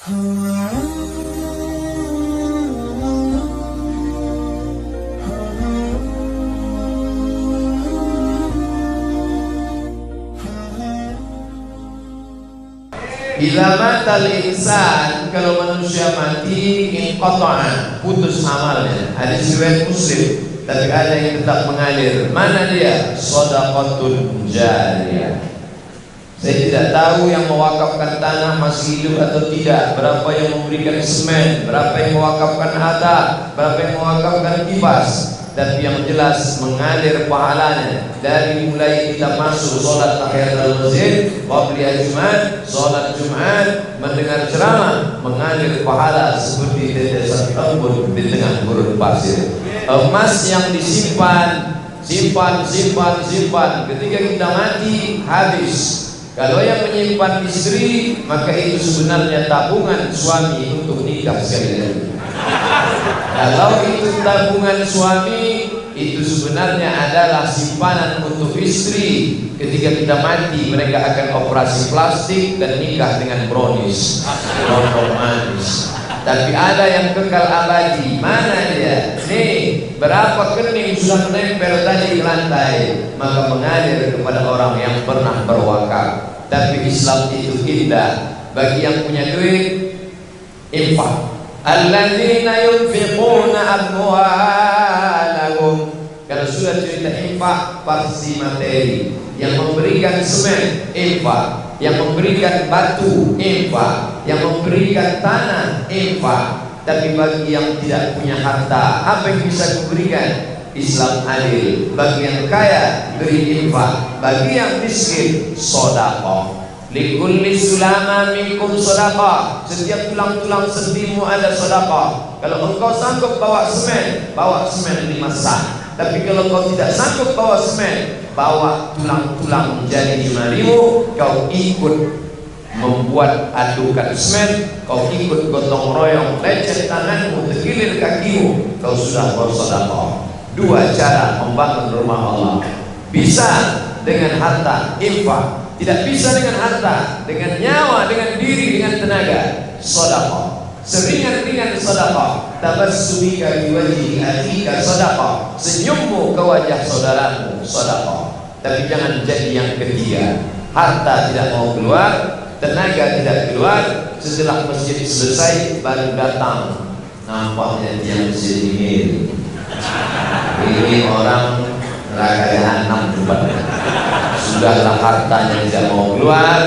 Bila matal insan, kalau manusia mati, inqata'a, putus amalnya. Hadis riwayat Muslim. Tapi ada yang tetap mengalir. Mana dia? Shadaqatun jariyah. Saya tidak tahu yang mewakafkan tanah masih hidup atau tidak, berapa yang memberikan semen, berapa yang mewakafkan atap, berapa yang mewakafkan kipas. Tapi yang jelas mengalir pahalanya dari mulai kita masuk sholat tahiyatul masjid, qabliyah Jumat, sholat Jumat, mendengar ceramah, mengalir pahala seperti tetesan embun di tengah gurun pasir. Emas yang disimpan, simpan. Ketika kita mati habis. Kalau yang menyimpan istri, maka itu sebenarnya tabungan suami untuk nikah sekali lagi. Kalau itu tabungan suami, itu sebenarnya adalah simpanan untuk istri. Ketika kita mati, mereka akan operasi plastik dan nikah dengan brownies, rondong manis. Tapi ada yang kekal abadi. Mana dia? Nih, berapa kening sudah menempel tadi ke lantai, maka mengalir kepada orang yang pernah berwakaf. Tapi Islam itu indah. Bagi yang punya duit, infak. Alladzina yunfiquna amwalahum. Kalau sudah cerita infak, pasti materi. Yang memberikan semen, infak. Yang memberikan batu, infak. Yang memberikan tanah, infak. Tapi bagi yang tidak punya harta, apa yang bisa diberikan? Islam adil. Bagi yang kaya, beri infak. Bagi yang miskin, sedekah. Likulli sulama minkum sedekah. Setiap tulang-tulang sendimu ada sedekah. Kalau engkau sanggup bawa semen 5 sak. Tapi kalau kau tidak sanggup bawa semen, bawa tulang-tulang menjadi 5.000. Kau ikut membuat adukan semen, kau ikut gotong royong, lecet tanganmu, tergilir kakimu, kau sudah bersedekah. Dua cara membangun rumah Allah. Bisa dengan harta, infak. Tidak bisa dengan harta, dengan nyawa, dengan diri, dengan tenaga, sedekah. Seringan-ringan sedekah. Tabassumika bi wajhi akhika sedekah. Senyummu ke wajah saudaramu, sedekah. Tapi jangan jadi yang ketiga. Harta tidak mau keluar, tenaga tidak keluar. Setelah masjid selesai baru datang. Nampaknya dia masjid ini orang neraka jahanam tempatnya. Sudahlah hartanya tidak mau keluar,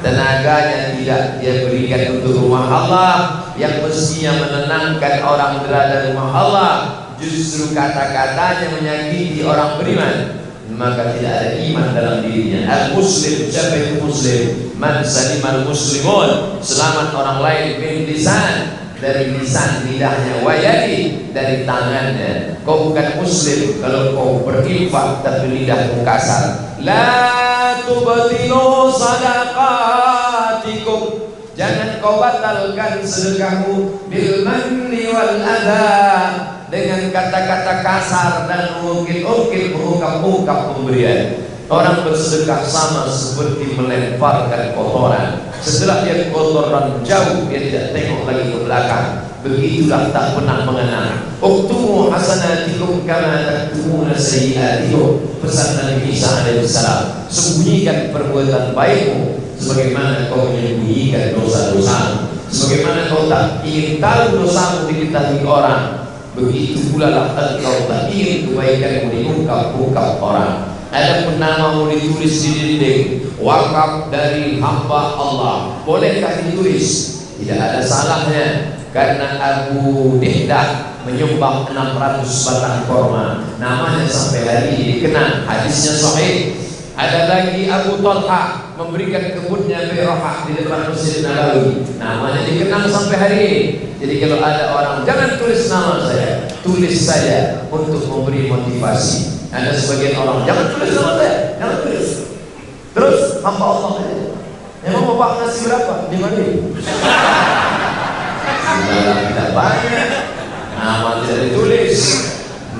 tenaganya tidak dia berikan untuk rumah Allah, yang mestinya menenangkan orang berada di rumah Allah, justru kata-katanya menyakiti orang beriman, maka tidak ada iman dalam dirinya. Al-Muslim, siapa itu Muslim? Man salimal muslimun, selamat orang lain min lisan, dari lisan lidahnya, wayadi dari tangannya. Kau bukan Muslim kalau kau berinfak tapi lidahmu kasar. La tubtilu sadaqatikum, jangan kau batalkan sedekahmu bil manni wal adha, dengan kata-kata kasar dan mengungkit-ungkit, mengungkap-ungkap pemberian. Orang bersedekah sama seperti melemparkan kotoran. Setelah dia kotoran jauh, dia tidak tengok lagi ke belakang. Begitulah tak pernah mengenal. Uktumu hasanatikum kama taktumuna sayyi'atikum. Pesan Nabi Isa alaihissalam, sembunyikan perbuatan baikmu sebagaimana kau menyembunyikan dosa-dosamu. Sebagaimana kau tak ingin tahu dosamu diketahui orang, begitu pula lah engkau tak ingin kebaikanmu diungkap-ungkap orang. Ada namamu ditulis di dinding, wakaf dari hamba Allah, bolehkah ditulis? Tidak ada salahnya, karena Abu Dihdah menyumbang 600 batang korma, namanya sampai hari ini dikenang, hadisnya sahih. Ada lagi Abu Talha memberikan kebunnya Berohah di depan Masjid Nabawi, namanya dikenang sampai hari ini. Jadi kalau ada orang, jangan tulis nama saya, tulis saja untuk memberi motivasi. Ada sebagian orang, jangan tulis nama saya, jangan tulis. Terus hamba Allah aja. Emang bapak ngasih berapa? 5.000. Sudah tidak banyak, nama tidak ditulis.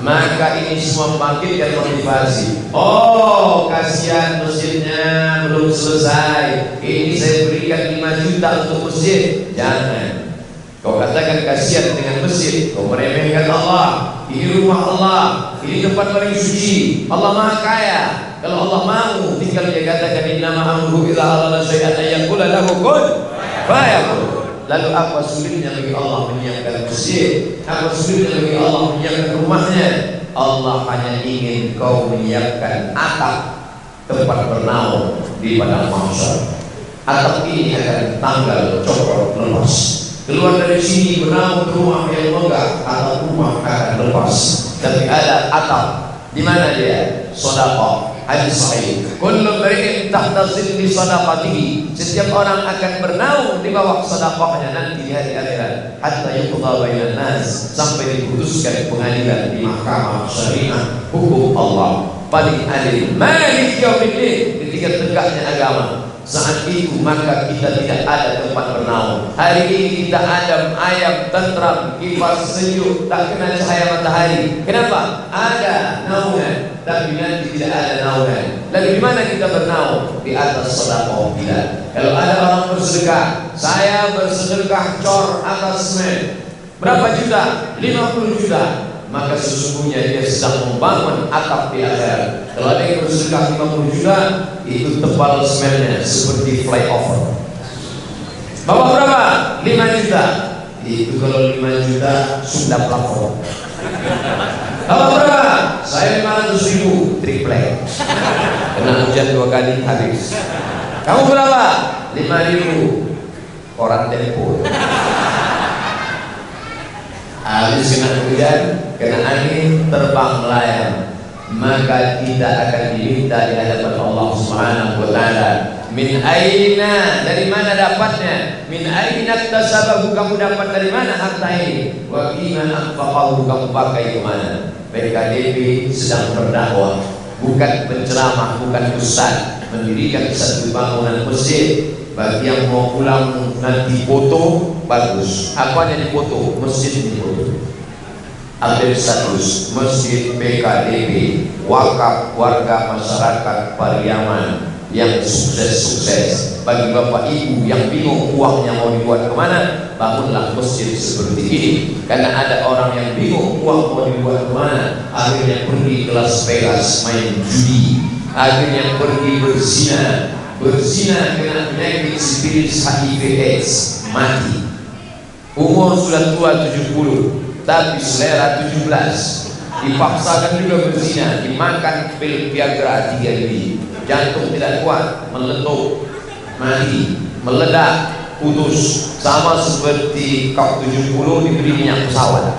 maka ini semua membangkitkan motivasi. Oh, kasihan masjidnya belum selesai, ini saya berikan 5 juta untuk masjid. Jangan kau katakan kasihan dengan masjid, kau meremehkan Allah. Ini rumah Allah, ini tempat paling suci. Allah Maha Kaya. Kalau Allah mau, tinggal dia katakan innama amruhu idza arada syai'an an yaqula lahu kun fayakun. Lalu apa sulitnya bagi Allah menyiapkan masjid? Apa sulitnya bagi Allah menyiapkan rumahnya? Allah hanya ingin kau menyiapkan atap tempat bernaung di padang mahsyar. Atap ini akan tanggal copot lepas. Keluar dari sini bernaung ke rumah yang megah, atap rumah akan lepas. Tapi ada atap. Di mana dia? Sedekah. Hadis sahih. Kullu mri'in tahta zilli sadaqatihi. Setiap orang akan bernaung di bawah sedekahnya nanti di hari akhirat. Hatta yuqda bainan nas, sampai diputuskan pengadilan di mahkamah syariah hukum Allah. Paling adil. Malik yaumiddin, ketika tegaknya agama. Saat itu maka kita tidak ada tempat bernaung. Hari ini kita adem, ayam, tentram, kipas sejuk, tak kena cahaya matahari. Kenapa? Ada naungan, tapi nanti tidak ada naungan. Lalu di mana kita bernaung? Di atas sedekah kita. Kalau ada orang bersedekah, saya bersedekah cor atas semen. Berapa juta? 50 juta. Maka sesungguhnya dia sedang membangun atap di akhirat. Kalau ada yang bersedekah 50 juta, itu tebal semennya seperti flyover. Bapak berapa? 5 juta. Itu kalau 5 juta sudah plafon. Bapak berapa? Saya 500 ribu triplek. Kena hujan 2 kali habis. Kamu berapa? 5 ribu. Koran Tempo. Habis kena hujan, kena angin, terbang melayang, maka kita akan diminta di hadapan Allah Subhanahu wa taala. Min aina, dari mana dapatnya? Min aina tasabahu, kamu dapat dari mana harta ini? Wa bima anfaqahu, kamu pakai ke mana? PKDP sedang berdakwah, bukan penceramah, bukan ustaz, mendirikan satu bangunan masjid. Bagi yang mau pulang nanti foto, bagus. Apanya dipoto? Masjid dipoto. Update status Masjid PKDP, wakaf warga masyarakat Pariaman yang sukses-sukses. Bagi bapak ibu yang bingung uangnya mau dibuat kemana, bangunlah masjid seperti ini. Karena ada orang yang bingung uang mau dibuat kemana, akhirnya pergi kelas Vegas main judi, akhirnya pergi berzina kena penyakit sifilis HIV/AIDS, mati. Umur sudah tua 70, tapi selera 17. Dipaksakan juga berzina, dimakan pil Viagra 3 biji. Jantung tidak kuat, meletup, mati, meledak, putus. Sama seperti kau 70 diberi minyak pesawat,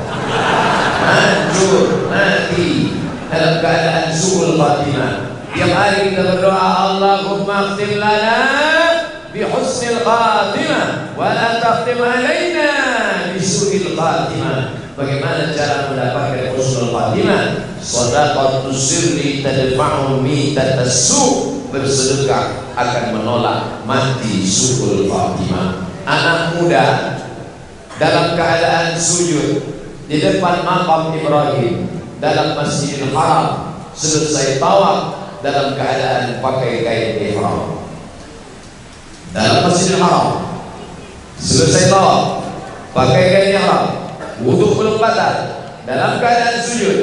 hancur, mati dalam keadaan su'ul khatimah. Tiap hari kita berdoa, Allahumma khtim lana bi husnil khatimah wa la takhtim alaina bi su'il khatimah. Bagaimana cara mendapatkan husnul khatimah? Shadaqatus sirri tadfa'u mitatas su', bersedekah akan menolak mati su'ul khatimah. Anak muda dalam keadaan sujud di depan makam Ibrahim dalam Masjidil Haram, selesai tawaf dalam keadaan pakai kain ihram dalam Masjidil Haram, selesai tawaf pakai kain ihram, wudu belum batal, dalam keadaan sujud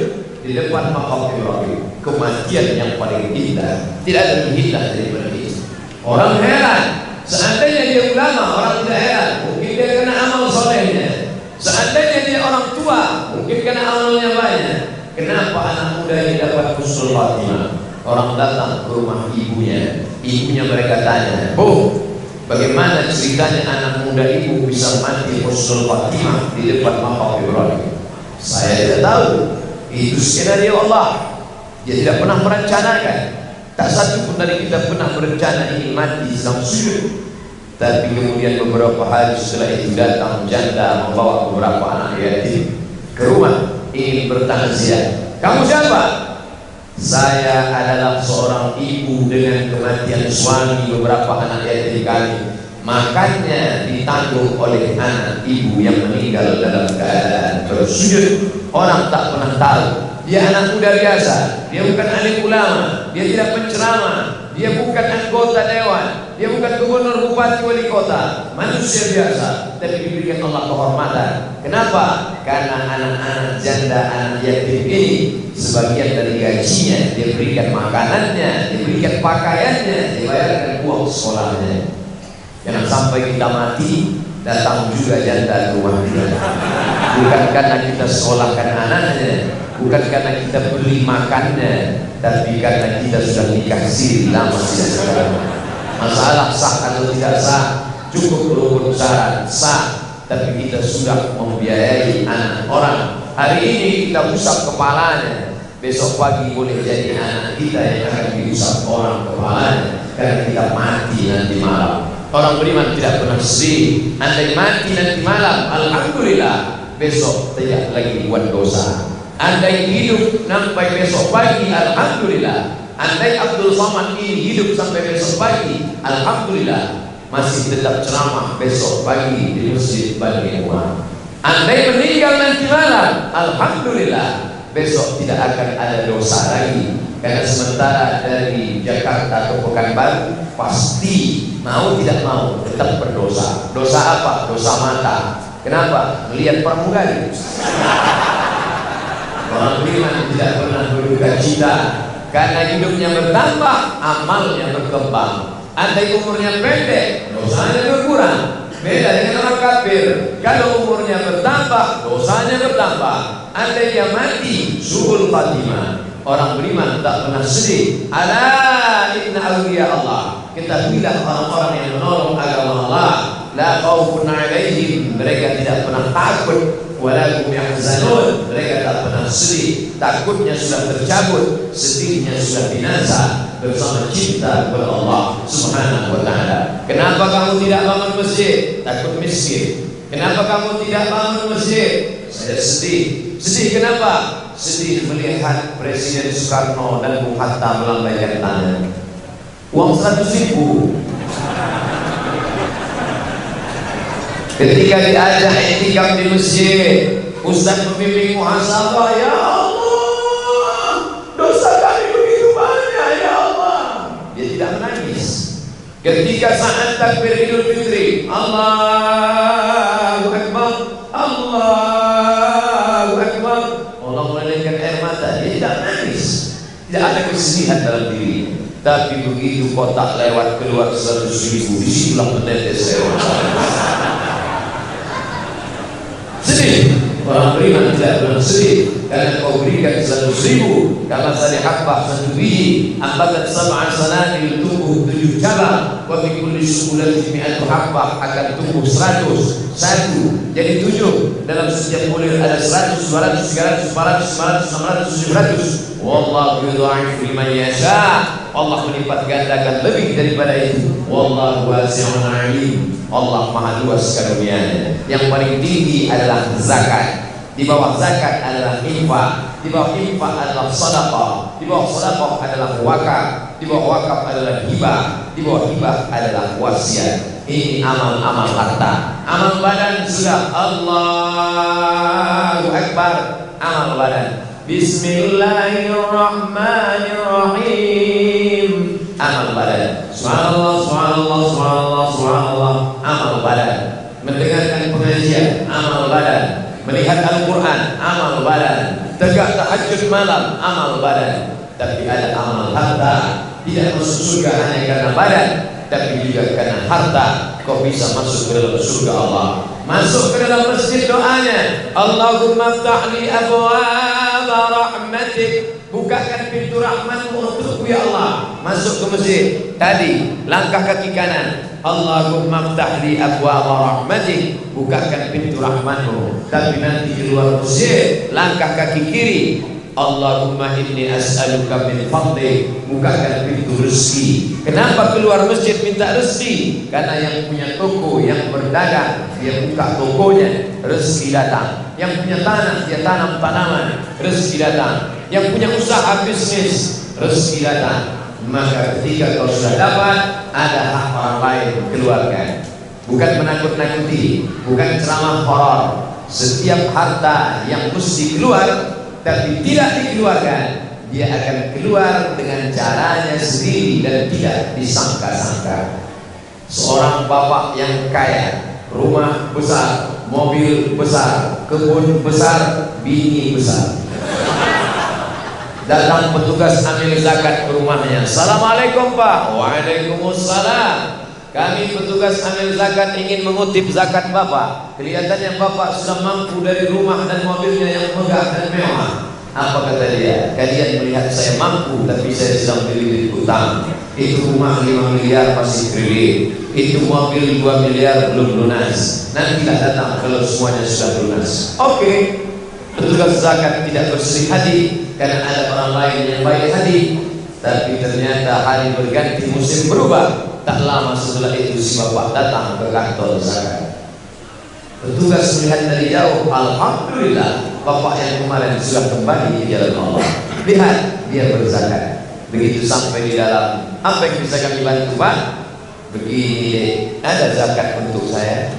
di depan makam Ibrahim. Kematian yang paling indah, tidak ada lebih indah daripada itu. Orang heran, seandainya dia ulama, orang tidak heran, mungkin dia kena amal solehnya. Seandainya dia orang tua, mungkin kena amalnya banyak. Kenapa anak muda ini dapat husnul khatimah? Orang datang ke rumah ibunya mereka tanya, Bu, bagaimana ceritanya anak muda ibu bisa mati husnul khatimah di depan makam Ibrahim? Saya tidak tahu, itu skenario Allah. Dia tidak pernah merencanakan. Tak satu pun dari kita pernah berencana ingin mati sedang sujud. Tapi kemudian beberapa hari setelah itu datang janda membawa beberapa anak yatim ke rumah ingin bertakziah. Kamu siapa? Saya adalah seorang ibu dengan kematian suami beberapa anak yatim kami. makannya ditanggung oleh anak ibu yang meninggal dalam keadaan bersujud. Orang tak pernah tahu dia anak muda biasa, dia bukan alim ulama, dia tidak penceramah, dia bukan anggota dewan, dia bukan gubernur, bupati, wali kota, manusia biasa, tapi diberikan Allah kehormatan. Kenapa? Karena anak-anak janda, anak yatim ini sebagian dari gajinya dia berikan makanannya, dia berikan pakaiannya, dibayarkan uang sekolahnya. Jangan sampai kita mati datang juga janda ke rumah kita. Bukan karena kita sekolahkan anaknya, bukan karena kita beli makannya, tapi karena kita sudah dikasih lama tidak sekarang. Masalah sah atau tidak sah, cukup rukun syarat sah, tapi kita sudah membiayai anak orang. Hari ini kita usap kepalanya, besok pagi boleh jadi anak kita yang akan diusap orang kepalanya, karena kita mati nanti malam. Orang beriman tidak pernah sedih. Andai mati nanti malam, alhamdulillah, besok tidak lagi buat dosa. Andai hidup sampai besok pagi, alhamdulillah. Andai Abdul Somad ini hidup sampai besok pagi, alhamdulillah, masih tetap ceramah besok pagi di masjid Bani Umar. Andai meninggal nanti malam, alhamdulillah, besok tidak akan ada dosa lagi. Karena sementara dari Jakarta ke Pekanbaru pasti mau tidak mau tetap berdosa. Dosa apa? Dosa mata. Kenapa? Melihat pramugari. Orang beriman tidak pernah berduka cita karena hidupnya bertambah, amalnya berkembang. Andai umurnya pendek, dosanya berkurang. Beda dengan orang kafir. Kalau umurnya bertambah, dosanya bertambah. Andai dia mati, su'ul khatimah. Orang beriman tak pernah sedih. Ala inna awliya Allah. Ketahuilah orang-orang yang menolong agama Allah, la khaufun alaihim, mereka tidak pernah takut, wala hum yahzanun, mereka tak pernah sedih. Takutnya sudah tercabut, sedihnya sudah binasa bersama cinta kepada Allah Subhanahu wa taala. Kenapa kamu tidak bangun masjid? Takut miskin. Kenapa kamu tidak bangun masjid? Saya sedih. Sedih kenapa? Sedih melihat Presiden Soekarno dan Bung Hatta melambaikan tangan. Uang 100.000. Ketika diajak i'tikaf di masjid, Ustaz membimbing muhasabah, ya Allah, dosa kami begitu banyak, ya Allah. Dia tidak menangis. Ketika saat takbir Idul Fitri, Allahu Akbar, Allahu Akbar, Allah mengalirkan air mata, dia tidak menangis. Tidak ada kesedihan dalam diri. Tapi begitu kotak lewat keluar 100.000, disitulah menetes lewat. Sedih. Orang beriman tidak pernah sedih karena kau berikan 100.000. Kama sari habbah 1 biji, ambatan 7 sanabil, tumbuh 7 cabang. Wa fi kulli suqulatin 100 habbah, akan tumbuh 100. 1 jadi 7. Dalam setiap bulir ada 100, 200, 300, 400, 500, 600, 700. Wallahu yudha'ifu liman yasha. Allah melipat gandakan lebih daripada itu. Wallahu wasi'un 'alim. Allah maha luas karunia-Nya. Yang paling tinggi adalah zakat. Di bawah zakat adalah infak. Di bawah infak adalah sedekah. Di bawah sedekah adalah wakaf. Di bawah wakaf adalah hibah. Di bawah hibah adalah wasiat. Ini amal-amal harta. Amal badan sudah Allahu Akbar. Amal badan Bismillahirrahmanirrahim. Amal badan. Subhanallah, subhanallah, subhanallah, subhanallah. Amal badan. Mendengarkan pengajian, amal badan. Melihat Al-Quran, amal badan. Tegak tahajud malam, amal badan. Tapi ada amal harta. Tidak masuk surga hanya karena badan, tapi juga karena harta. Kau bisa masuk ke dalam surga Allah. Masuk ke dalam masjid, doanya Allahumma ftahli abwaaba rahmatik. Bukakan pintu rahmatmu untukku ya Allah. Masuk ke masjid, tadi langkah kaki kanan, Allahumma ftahli abwaaba rahmatik. Bukakan pintu rahmatmu. Tapi nanti di luar masjid, langkah kaki kiri, Allahumma inni as'aluka min fadlik. Bukakan pintu rezeki. Kenapa keluar masjid minta rezeki? Karena yang punya toko, yang berdagang, dia buka tokonya, rezeki datang. Yang punya tanah, dia tanam tanaman, rezeki datang. Yang punya usaha bisnis, rezeki datang. Maka ketika kau sudah dapat, ada hak orang lain keluarkan. bukan menakut-nakuti, bukan ceramah horor. Setiap harta yang mesti keluar tapi tidak dikeluarkan, dia akan keluar dengan caranya sendiri dan tidak disangka-sangka. Seorang bapak yang kaya, rumah besar, mobil besar, kebun besar, bini besar. Datang petugas ambil zakat ke rumahnya. Assalamualaikum Pak. Waalaikumsalam. Kami petugas ambil zakat ingin mengutip zakat Bapak. Kelihatannya Bapak sudah mampu dari rumah dan mobilnya yang megah dan mewah. Apa kata dia? Kalian melihat saya mampu, tapi saya sedang beli utang. Itu rumah 5 miliar masih kredit, itu mobil 2 miliar belum lunas. Nantilah datang kalau semuanya sudah lunas. Oke. Petugas zakat tidak bersedih hati karena ada orang lain yang baik hati. Tapi ternyata hari berganti, musim berubah. Tak lama setelah itu si bapak datang ke kantor zakat. Petugas melihat dari jauh, alhamdulillah bapak yang kemarin sudah kembali ke jalan Allah. Lihat, dia berzakat. Begitu sampai di dalam, apa yang bisa kami bantu Pak? Begini, ada zakat untuk saya.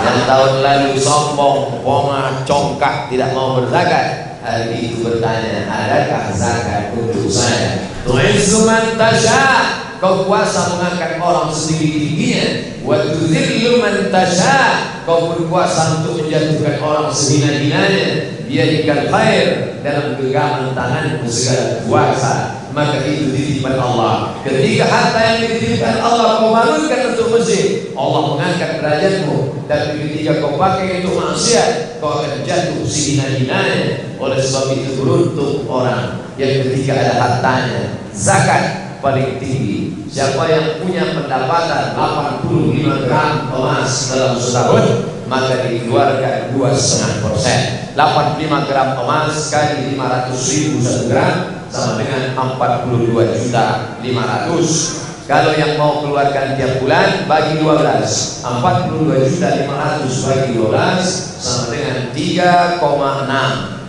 Yang tahun lalu sombong, pongah, congkak, tidak mau berzakat, hari itu bertanya, adakah zakat untuk saya? Tu'izzu man tasha', kau kuasa mengangkat orang setinggi-tingginya. Wa tudhillu man tasha', kau berkuasa untuk menjatuhkan orang sehina-hinanya. Biyadikal khair, dalam genggaman tanganmu segala kuasa. Maka itu titipan Allah. Ketika harta yang dititipkan Allah kau bangunkan untuk masjid, Allah mengangkat derajatmu. Dan ketika kau pakai untuk maksiat, kau akan jatuh sehina-hinanya. Oleh sebab itu beruntung orang yang ketika ada hartanya. Zakat paling tinggi. Siapa yang punya pendapatan 85 gram emas dalam setahun, maka dikeluarkan 2,5%. 85 gram emas kali 500.000 1 gram sama dengan 42.500.000. Kalau yang mau keluarkan tiap bulan bagi 12, 42.500.000 bagi 12 sama dengan 3,6.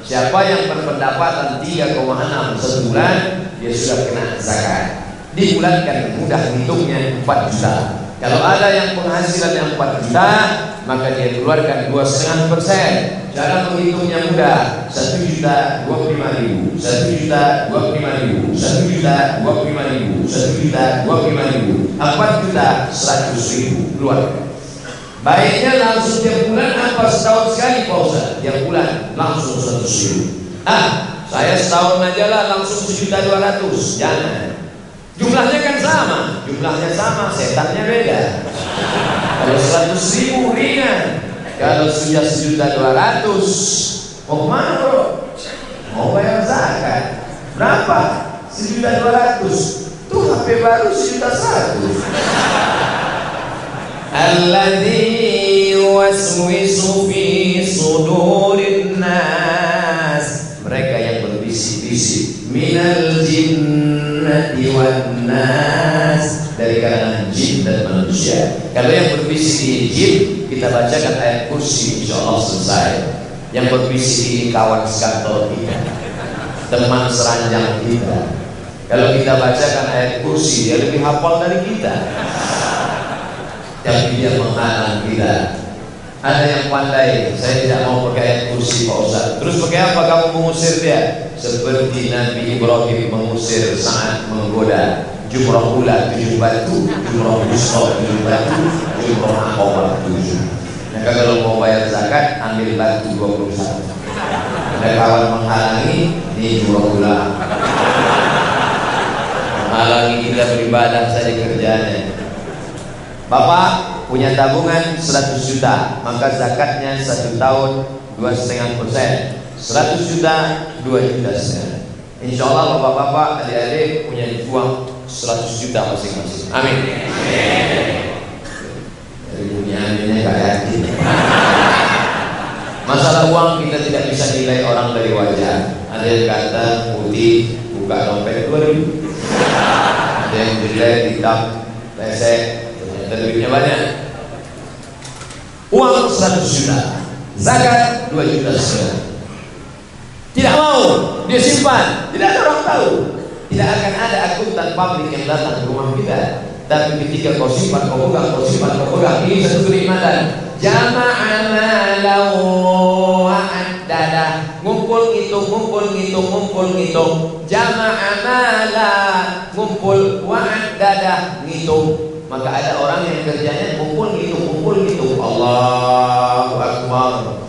Siapa yang berpendapatan 3,6 sebulan, dia sudah kena zakat. Dibulatkan mudah hitungnya 4 juta. Kalau ada yang penghasilannya 4 juta, maka dia keluarkan 2,5%. Cara menghitungnya mudah. 1.025.000, 1.025.000, 1.025.000, 1.025.000, 4.100.000 keluarkan. Baiknya langsung tiap bulan apa setahun sekali Pak Ustaz? Tiap bulan langsung 100.000. Saya setahun aja lah langsung 1.200.000. Jangan. Jumlahnya kan sama, jumlahnya sama, setannya beda. Kalau 100.000 ringan, kalau sudah 1.200.000 mau kemana bro? Mau bayar zakat. Berapa? 1.200.000. Tuh HP baru 1.100.000. Alladzi yuwaswisu fi sudurin nas, mereka yang berbisik-bisik, minal jinnati wan nas, dari kalangan jin dan manusia. Kalau yang berbisik di jin, kita bacakan ayat kursi, insyaallah selesai. Yang berbisik ini kawan sekantor kita, teman seranjang kita. Kalau kita bacakan ayat kursi, dia lebih hafal dari kita. Tapi dia menghalang kita. Ada yang pandai, saya tidak mau pakai ayat kursi Pak Ustaz. Terus pakai apa kamu mengusir dia? Seperti Nabi Ibrahim mengusir saat menggoda. Jumrah ula 7 batu, jumrah wusta 7 batu, jumrah akobah 7. Maka kalau mau bayar zakat, ambil batu 21. Ada kawan menghalangi, ini jumrah ula. Menghalangi kita beribadah saja kerjanya. Bapak punya tabungan 100 juta, maka zakatnya 1 tahun 2,5%. 100 juta 2,5 juta. Insya Allah bapak-bapak, adik-adik punya uang 100 juta masing-masing. Amin. Dari dunia aminnya gak yakin. Masalah uang kita tidak bisa nilai orang dari wajah. Ada yang kata putih, buka dompet 2.000. Ada yang jelek, hitam, pesek, duitnya banyak. Uang 100 juta, zakat 2 juta setengah. Tidak mau, dia simpan, tidak ada orang tahu. Tidak akan ada akuntan publik yang datang ke rumah kita. Tapi ketika kau simpan, kau pegang, kau simpan, kau pegang, ini satu kenikmatan. Jama'a malahu wa'addada, ngumpul ngitung, ngumpul ngitung, ngumpul ngitung. Jama'a mala, ngumpul, wa'addada, ngitung. Maka ada orang yang kerjanya ngumpul ngitung, ngumpul ngitung. Allahu Akbar.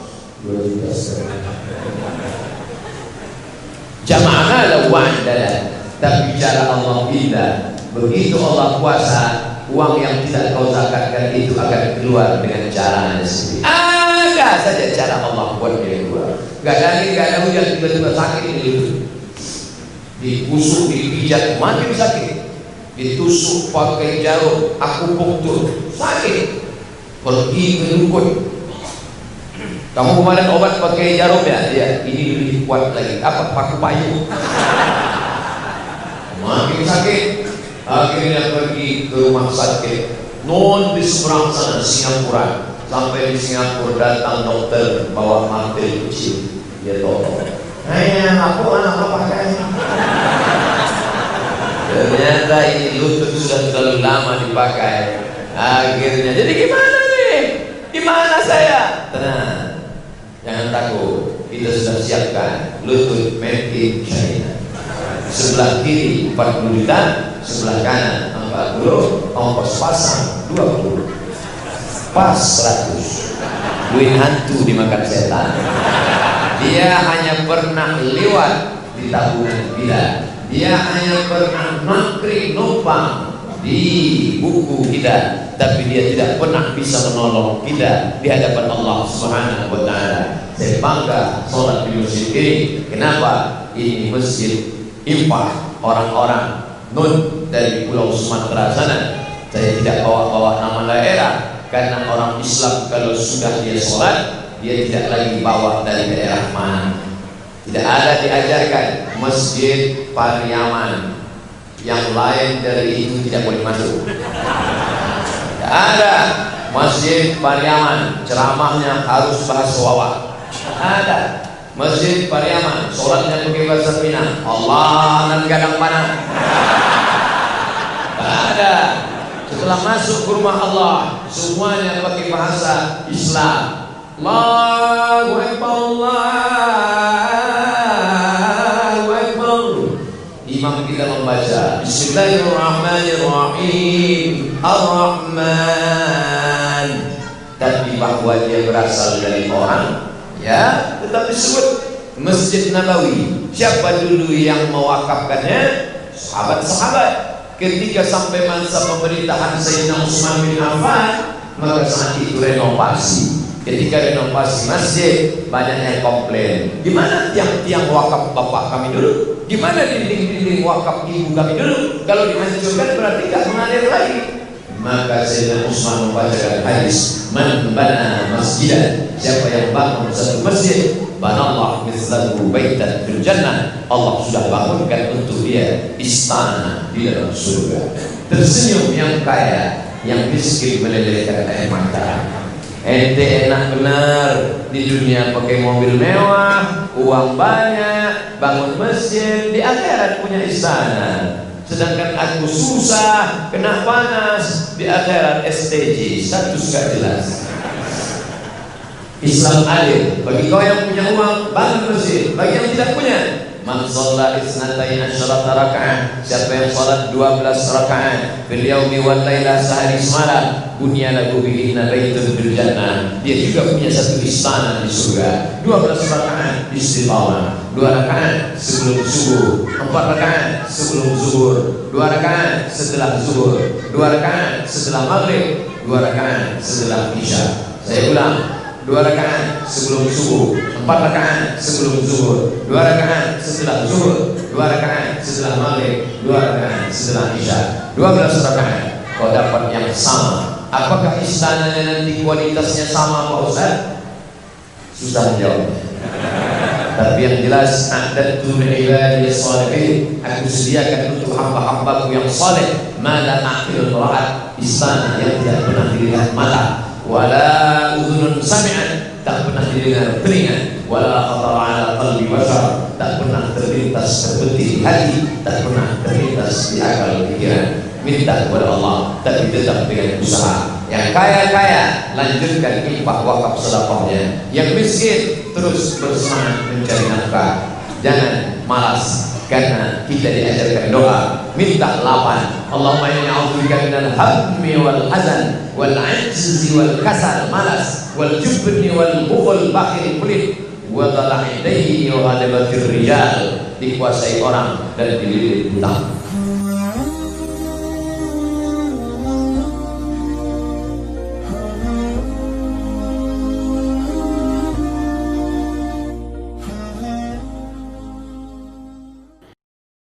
Jama'a mala wa'addada. Tapi cara Allah indah. Begitu Allah kuasa, uang yang tidak kau zakatkan itu akan keluar dengan caranya sendiri. Ada saja cara Allah buat dia keluar. Gak ada angin, gak ada hujan, tiba-tiba sakit itu. Ditusuk, dipijat, makin sakit. Ditusuk pakai jarum, akupunktur, sakit. Pergi ke dukun. Kamu kemarin obat pakai jarum ya? Ya, ini lebih kuat lagi. Apa? Paku payung. Makin sakit. Akhirnya pergi ke rumah sakit non di seberang sana, Singapura. Sampai di Singapura datang dokter bawa martil kecil. Dia tolong, aku anak apa pakai? Ternyata ini lutut sudah terlalu lama dipakai. Akhirnya, jadi gimana nih? Gimana saya? Tenang, jangan takut. Kita sudah siapkan lutut made in China. Sebelah kiri 40 juta, sebelah kanan 40, ongkos pasang 20, pas 100. Duit hantu dimakan setan. Dia hanya pernah lewat di tabungan kita. Dia hanya pernah mangkrik numpang di buku kita, tapi dia tidak pernah bisa menolong kita di hadapan Allah Subhanahu wa Ta'ala. Saya bangga sholat di masjid ini. Kenapa? Ini masjid impah orang-orang nun dari pulau Sumatera sana. Saya tidak bawa-bawa nama daerah, karena orang Islam kalau sudah dia sholat, dia tidak lagi bawa dari daerah mana. Tidak ada diajarkan Masjid Pariaman, yang lain dari itu tidak boleh masuk. Tidak ada Masjid Pariaman, ceramahnya harus bahasa Wawa. Ada Masjid Pariaman, sholatnya pakai bahasa Minang, Allah dan gadang panah. Ada. Setelah masuk ke rumah Allah, semuanya pakai bahasa Islam. Allahu Akbar, Allahu Akbar. Imam kita membaca Bismillahirrahmanirrahim, Ar-Rahman. Tapi bahwa dia berasal dari orang, ya, tetap disebut Masjid Nabawi. Siapa dulu yang mewakafkannya? Sahabat-sahabat. Ketika sampai masa pemerintahan Sayyidina Utsman bin Affan, maka saat itu renovasi. Ketika renovasi masjid, banyak yang komplain, gimana tiang-tiang wakaf bapak kami dulu? Gimana dinding-dinding wakaf ibu kami dulu? Kalau dihancurkan berarti tidak mengalir lagi. Maka Sayyidina Utsman membacakan hadis, man bana masjidan, siapa yang bangun satu masjid, banallah mislahu baitan fil jannah, Allah sudah bangunkan untuk dia istana di dalam surga. Tersenyum yang kaya, yang miskin melelehkan air mata. Ente enak benar di dunia pakai mobil mewah, uang banyak, bangun masjid, di akhirat punya istana. Sedangkan aku susah, kena panas, di akhirat STJ, status gak jelas. Islam adil, bagi kau yang punya uang bangun masjid, bagi yang tidak punya, man shalla isnatain asyrata raka'ah, siapa yang salat 12 rakaat fil yaumi wal laila, sehari semalam, bunya lahu bihinna baitun fil jannah, dia juga punya satu istana di surga. 12 rakaat istiqamah, 2 rakaat sebelum subuh, 4 rakaat sebelum zuhur, 2 rakaat setelah zuhur, 2 rakaat setelah maghrib, 2 rakaat setelah isya. Saya ulang, 2 rakaat sebelum subuh, 4 rakaat sebelum zuhur, 2 rakaat setelah zuhur, 2 rakaat setelah maghrib, 2 rakaat setelah isya. 12 rakaat kau dapat yang sama. Apakah istananya nanti kualitasnya sama Pak Ustaz? Susah menjawab. Tapi yang jelas, a'dadtu li'ibadi shalihin, aku sediakan untuk hamba-hambaku yang saleh, ma la ta'qilul ra'at, istana yang tidak pernah dilihat mata, wala udhunun sami'at, tak pernah didengar telinga, wala khatara ala qalbi bashar, tak pernah terlintas terbetik di hati, tak pernah terlintas di akal pikiran. minta kepada Allah, tapi tetap dengan usaha. Yang kaya-kaya lanjutkan infak wakaf sedekahnya. Yang miskin terus bersemangat mencari nafkah. Jangan malas, karena kita diajarkan doa, minta lapan. Allahumma inni a'udzubika minal hammi wal hazan wal 'ajzi wal kasal, malas, wal jubni wal bukhul, bakhil, pelit, wa dhala'idayni wa ghalabatir rijal, dikuasai orang dan dililit hutang.